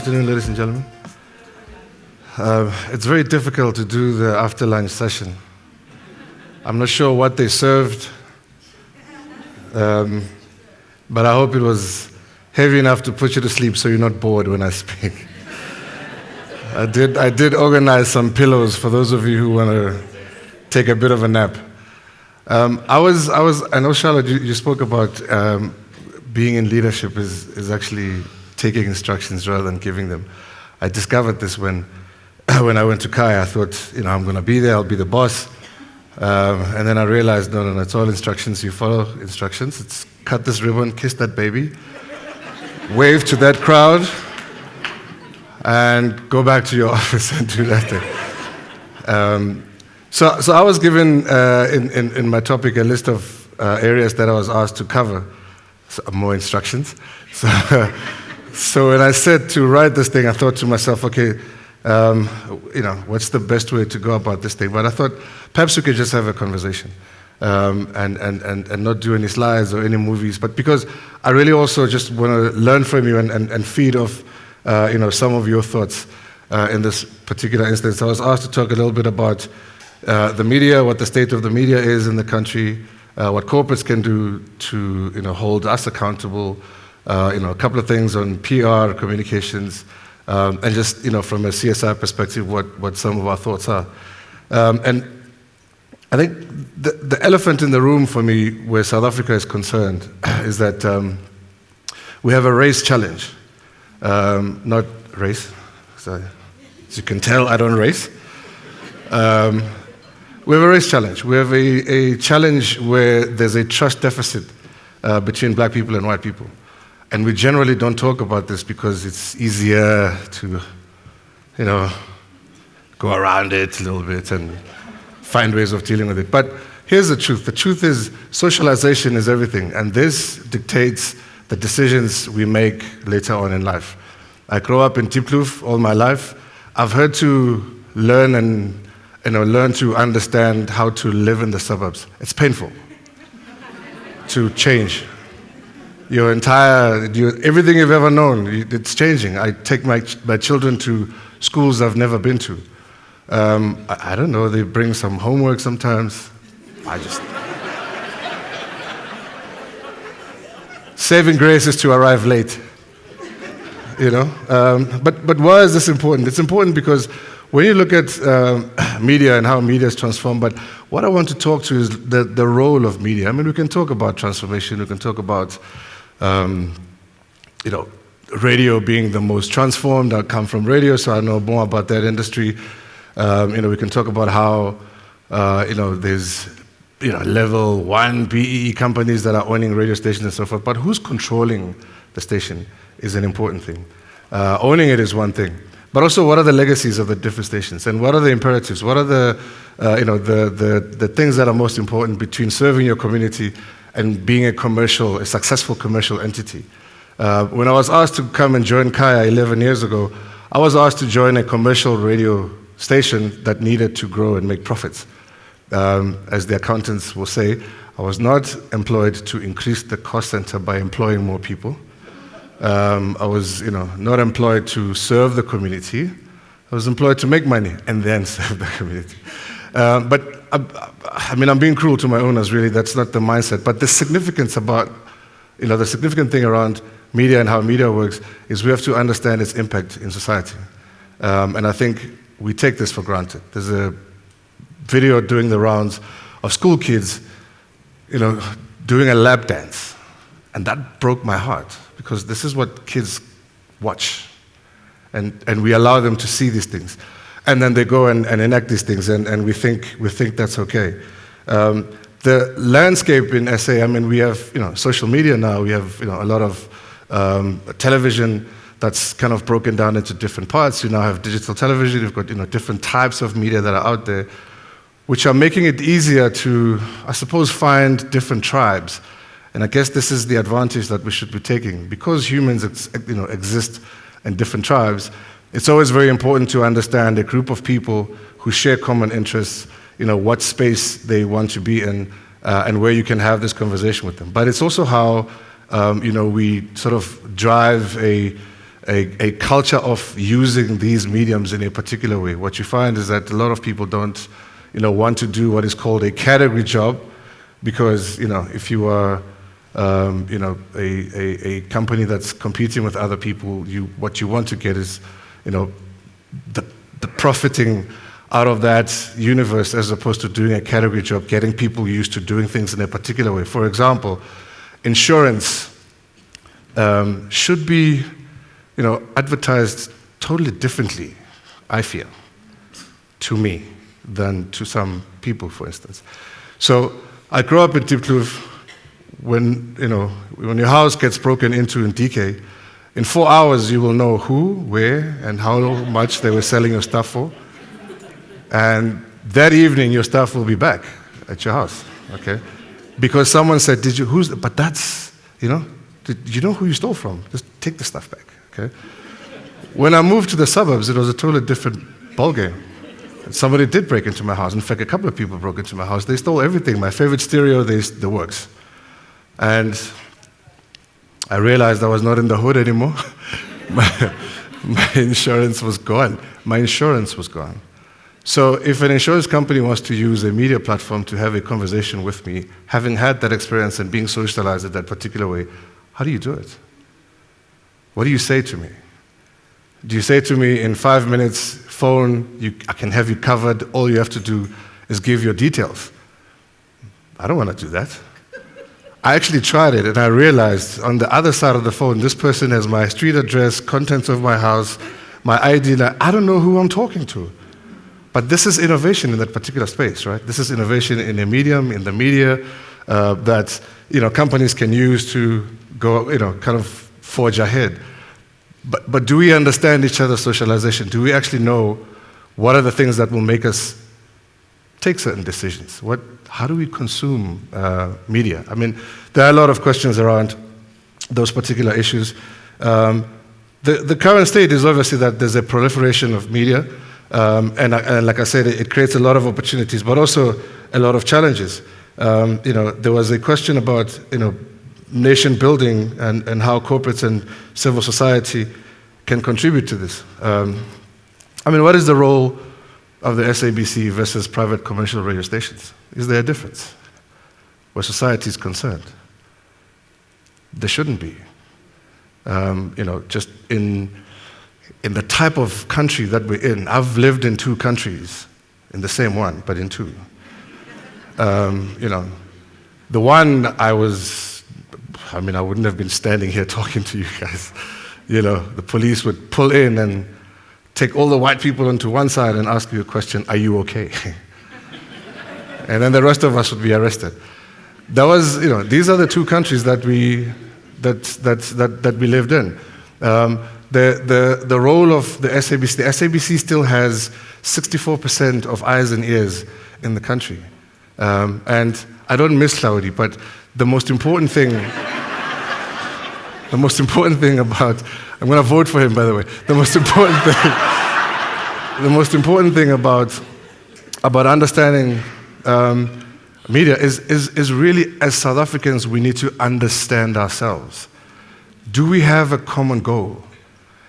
afternoon, ladies and gentlemen. It's very difficult to do the after lunch session. I'm not sure what they served, but I hope it was heavy enough to put you to sleep so you're not bored when I speak. I did organize some pillows for those of you who want to take a bit of a nap. I know, Charlotte, you spoke about being in leadership is actually taking instructions rather than giving them. I discovered this when I went to Kaya. I thought, I'm going to be there, I'll be the boss. And then I realized, no, it's all instructions. You follow instructions. It's cut this ribbon, kiss that baby, wave to that crowd, and go back to your office and do that thing. So I was given, in my topic, a list of areas that I was asked to cover. So, more instructions. So when I said to write this thing, I thought to myself, okay, what's the best way to go about this thing? But I thought perhaps we could just have a conversation and not do any slides or any movies. But because I really also just want to learn from you and feed off, some of your thoughts in this particular instance. I was asked to talk a little bit about the media, what the state of the media is in the country, what corporates can do to hold us accountable. A couple of things on PR, communications, and just from a CSI perspective, what some of our thoughts are. And I think the elephant in the room for me, where South Africa is concerned, is that we have a race challenge. Not race. So, as you can tell, I don't race. We have a race challenge. We have a challenge where there's a trust deficit between black people and white people. And we generally don't talk about this because it's easier to, go around it a little bit and find ways of dealing with it. But here's the truth. The truth is socialization is everything. And this dictates the decisions we make later on in life. I grew up in Diploma all my life. I've had to learn and learn to understand how to live in the suburbs. It's painful to change. Everything you've ever known, it's changing. I take my children to schools I've never been to. I don't know, they bring some homework sometimes. Saving grace is to arrive late. But why is this important? It's important because when you look at media and how media is transformed, but what I want to talk to is the role of media. I mean, we can talk about transformation, we can talk about radio being the most transformed. I come from radio, so I know more about that industry. We can talk about how, there's, level 1 BEE companies that are owning radio stations and so forth. But who's controlling the station is an important thing. Owning it is one thing. But also, what are the legacies of the different stations? And what are the imperatives? What are the things that are most important between serving your community and being a successful commercial entity? When I was asked to come and join Kaya 11 years ago, I was asked to join a commercial radio station that needed to grow and make profits. As the accountants will say, I was not employed to increase the cost center by employing more people. I was, not employed to serve the community. I was employed to make money and then serve the community. But I'm being cruel to my owners, really. That's not the mindset. But the significance about, the significant thing around media and how media works is we have to understand its impact in society. And I think we take this for granted. There's a video doing the rounds of school kids, doing a lap dance. And that broke my heart because this is what kids watch. And we allow them to see these things. And then they go and enact these things, and we think that's okay. The landscape in SA, we have social media now. We have a lot of television that's kind of broken down into different parts. You now have digital television. You've got different types of media that are out there, which are making it easier to, I suppose, find different tribes. And I guess this is the advantage that we should be taking because humans exist in different tribes. It's always very important to understand a group of people who share common interests, what space they want to be in, and where you can have this conversation with them. But it's also how, we sort of drive a a culture of using these mediums in a particular way. What you find is that a lot of people don't, want to do what is called a category job, because, if you are, a company that's competing with other people, what you want to get is, the profiting out of that universe, as opposed to doing a category job, getting people used to doing things in a particular way. For example, insurance should be, advertised totally differently, I feel, to me, than to some people, for instance. So I grew up in Diploma. When your house gets broken into in DK, in 4 hours you will know who, where, and how much they were selling your stuff for. And that evening your stuff will be back at your house, okay? Because someone said, but that's, did you know who you stole from? Just take the stuff back, okay? When I moved to the suburbs, it was a totally different ballgame. Somebody did break into my house. In fact, a couple of people broke into my house. They stole everything. My favorite stereo, the works. And I realized I was not in the hood anymore. my insurance was gone. My insurance was gone. So if an insurance company wants to use a media platform to have a conversation with me, having had that experience and being socialized in that particular way, how do you do it? What do you say to me? Do you say to me, in 5 minutes, phone, I can have you covered, all you have to do is give your details? I don't want to do that. I actually tried it, and I realized on the other side of the phone, this person has my street address, contents of my house, my ID. I don't know who I'm talking to. But this is innovation in that particular space, right? This is innovation in a medium, in the media, that companies can use to go, kind of forge ahead. But do we understand each other's socialization? Do we actually know what are the things that will make us take certain decisions? How do we consume media? I mean, there are a lot of questions around those particular issues. The current state is obviously that there's a proliferation of media, and like I said, it creates a lot of opportunities, but also a lot of challenges. There was a question about nation building and how corporates and civil society can contribute to this. What is the role of the SABC versus private commercial radio stations? Is there a difference where society is concerned? There shouldn't be. Just in the type of country that we're in. I've lived in 2 countries, in the same one, but in 2. The one I wouldn't have been standing here talking to you guys. The police would pull in and take all the white people onto one side and ask you a question, are you okay? And then the rest of us would be arrested. That was, these are the 2 countries that we lived in. The role of the SABC still has 64% of eyes and ears in the country. And I don't miss Cloudy, but the most important thing about, I'm going to vote for him, by the way. The most important thing about understanding media is really, as South Africans, we need to understand ourselves. Do we have a common goal?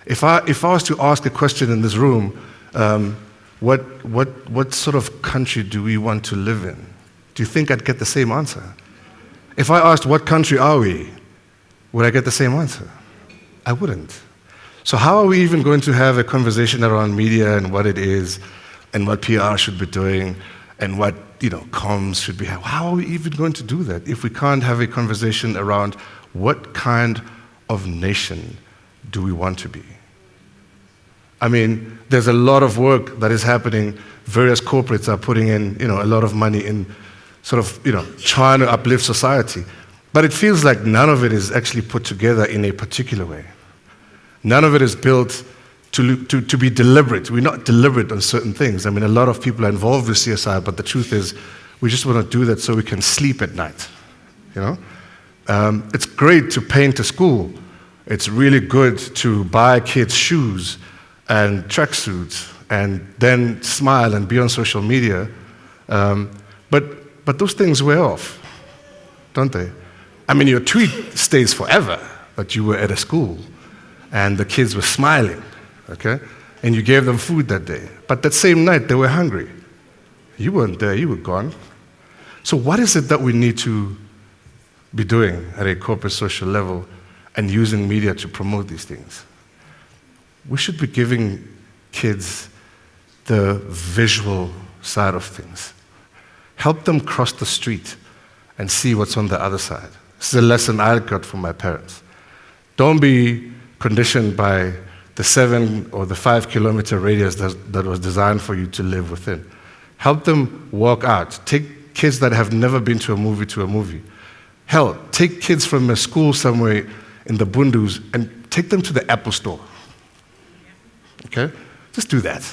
If I was to ask a question in this room, what sort of country do we want to live in? Do you think I'd get the same answer? If I asked, what country are we? Would I get the same answer? I wouldn't. So how are we even going to have a conversation around media and what it is and what PR should be doing and what comms should be having? How are we even going to do that if we can't have a conversation around what kind of nation do we want to be? There's a lot of work that is happening. Various corporates are putting in a lot of money in sort of trying to uplift society. But it feels like none of it is actually put together in a particular way. None of it is built to be deliberate. We're not deliberate on certain things. A lot of people are involved with CSI, but the truth is we just want to do that so we can sleep at night. It's great to paint a school. It's really good to buy kids shoes and tracksuits and then smile and be on social media. But those things wear off, don't they? Your tweet stays forever, but you were at a school. and the kids were smiling, okay? And you gave them food that day. But that same night, they were hungry. You weren't there, you were gone. So what is it that we need to be doing at a corporate social level and using media to promote these things? We should be giving kids the visual side of things. Help them cross the street and see what's on the other side. This is a lesson I got from my parents. Don't be conditioned by the 7 or the 5 kilometer radius that was designed for you to live within. Help them walk out. Take kids that have never been to a movie. Hell, take kids from a school somewhere in the Bundus and take them to the Apple store. Okay? Just do that.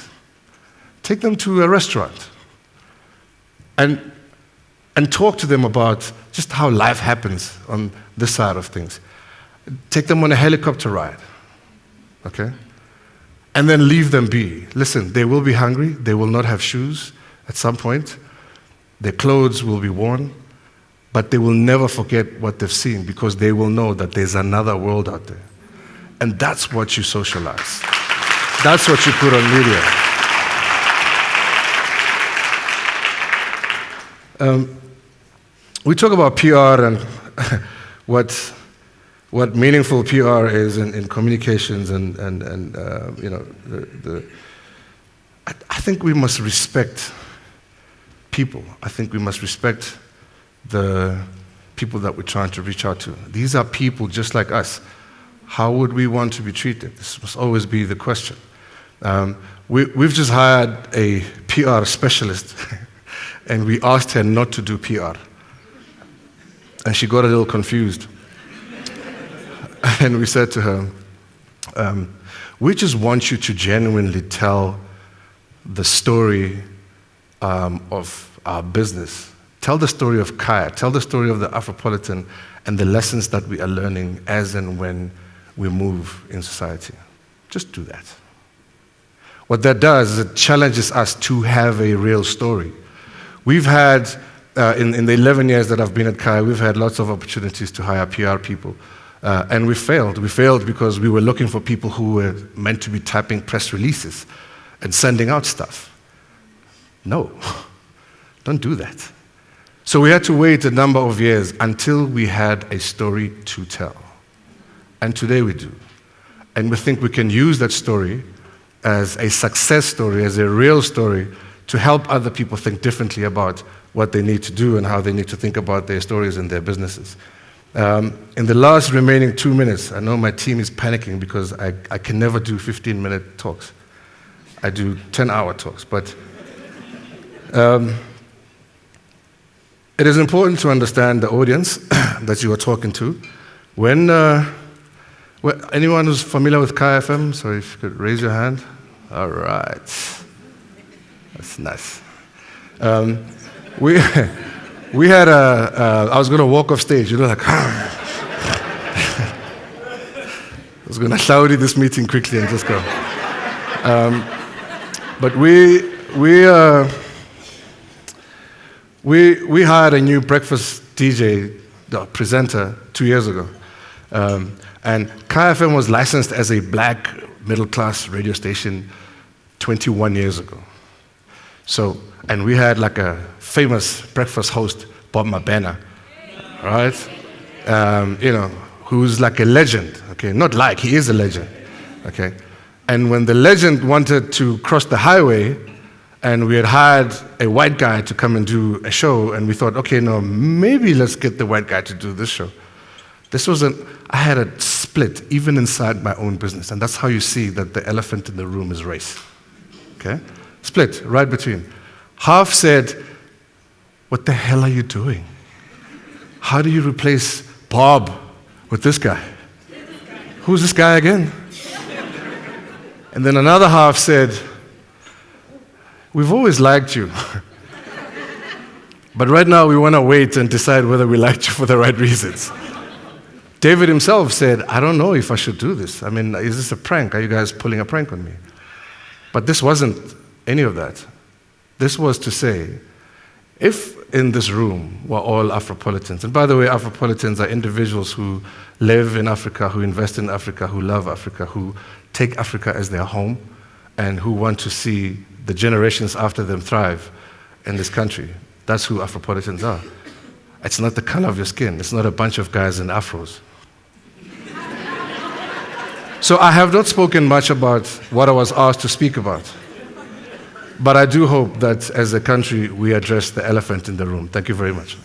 Take them to a restaurant and talk to them about just how life happens on this side of things. Take them on a helicopter ride, okay? And then leave them be. Listen, they will be hungry. They will not have shoes at some point. Their clothes will be worn, but they will never forget what they've seen because they will know that there's another world out there. And that's what you socialize. That's what you put on media. We talk about PR and what meaningful PR is in communications and I think we must respect people. I think we must respect the people that we're trying to reach out to. These are people just like us. How would we want to be treated? This must always be the question. We've just hired a PR specialist and we asked her not to do PR. And she got a little confused. And we said to her, we just want you to genuinely tell the story of our business. Tell the story of Kaya. Tell the story of the Afropolitan and the lessons that we are learning as and when we move in society. Just do that. What that does is it challenges us to have a real story. We've had, in the 11 years that I've been at Kaya, we've had lots of opportunities to hire PR people. And we failed. We failed because we were looking for people who were meant to be typing press releases and sending out stuff. No, don't do that. So we had to wait a number of years until we had a story to tell. And today we do. And we think we can use that story as a success story, as a real story, to help other people think differently about what they need to do and how they need to think about their stories and their businesses. In the last remaining 2 minutes, I know my team is panicking because I can never do 15-minute talks. I do 10-hour talks, but it is important to understand the audience that you are talking to. Anyone who's familiar with Kaya FM, so if you could raise your hand. All right. That's nice. We had I was going to walk off stage, like, I was going to shout this meeting quickly and just go. But we hired a new breakfast DJ presenter 2 years ago. And Kaya FM was licensed as a black middle-class radio station 21 years ago. And we had like a famous breakfast host, Bob Mabena, right? Who's like a legend, okay? Not like, he is a legend, okay? And when the legend wanted to cross the highway, and we had hired a white guy to come and do a show, and we thought, okay, no, maybe let's get the white guy to do this show. I had a split even inside my own business, and that's how you see that the elephant in the room is race, okay? Split, right between. Half said, what the hell are you doing? How do you replace Bob with this guy? Who's this guy again? And then another half said, we've always liked you. But right now we want to wait and decide whether we liked you for the right reasons. David himself said, I don't know if I should do this. I mean, is this a prank? Are you guys pulling a prank on me? But this wasn't any of that. This was to say, If in this room were all Afropolitans, and by the way, Afropolitans are individuals who live in Africa, who invest in Africa, who love Africa, who take Africa as their home, and who want to see the generations after them thrive in this country. That's who Afropolitans are. It's not the color of your skin. It's not a bunch of guys in afros. So I have not spoken much about what I was asked to speak about. But I do hope that as a country, we address the elephant in the room. Thank you very much.